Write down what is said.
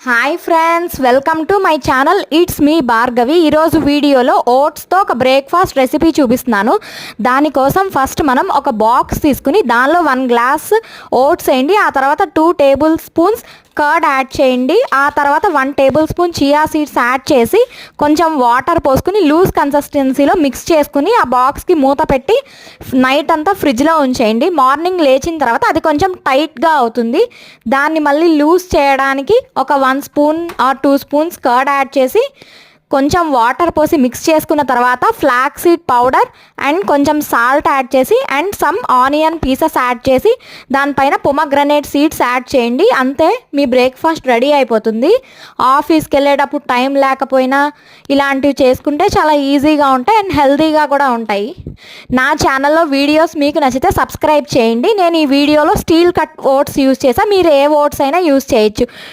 Hi friends, welcome to my channel. It's me Bhargavi. ఈరోజు వీడియోలో ఓట్స్తో ఒక బ్రేక్ఫాస్ట్ రెసిపీ చూపిస్తున్నాను. దానికోసం ఫస్ట్ మనం ఒక బాక్స్ తీసుకుని దానిలో 1 గ్లాస్ ఓట్స్ వేయండి. ఆ తర్వాత 2 టేబుల్ స్పూన్స్ కర్డ్ యాడ్ చేయండి. ఆ తర్వాత 1 table spoon chia seeds add చేసి కొంచెం వాటర్ పోసుకుని లూజ్ కన్సిస్టెన్సీలో మిక్స్ చేసుకుని ఆ బాక్స్కి మూత పెట్టి నైట్ అంతా ఫ్రిడ్జ్లో ఉంచేయండి. మార్నింగ్ లేచిన తర్వాత అది కొంచెం టైట్గా అవుతుంది. దాన్ని మళ్ళీ లూజ్ చేయడానికి ఒక 1 spoon or 2 spoons curd add చేసి కొంచెం వాటర్ పోసి మిక్స్ చేసుకున్న తర్వాత ఫ్లాక్ సీడ్ పౌడర్ అండ్ కొంచెం సాల్ట్ యాడ్ చేసి and some onion pieces add చేసి దానిపైన పొమగ్రనేట్ సీడ్స్ యాడ్ చేయండి. అంతే, మీ బ్రేక్ఫాస్ట్ రెడీ అయిపోతుంది. ఆఫీస్కి వెళ్ళేటప్పుడు టైం లేకపోయినా ఇలాంటివి చేసుకుంటే చాలా ఈజీగా ఉంటాయి అండ్ హెల్తీగా కూడా ఉంటాయి. నా ఛానల్లో వీడియోస్ మీకు నచ్చితే సబ్స్క్రైబ్ చేయండి. నేను ఈ వీడియోలో స్టీల్ కట్ ఓట్స్ యూస్ చేసా. మీరు ఏ ఓట్స్ అయినా యూస్ చేయొచ్చు.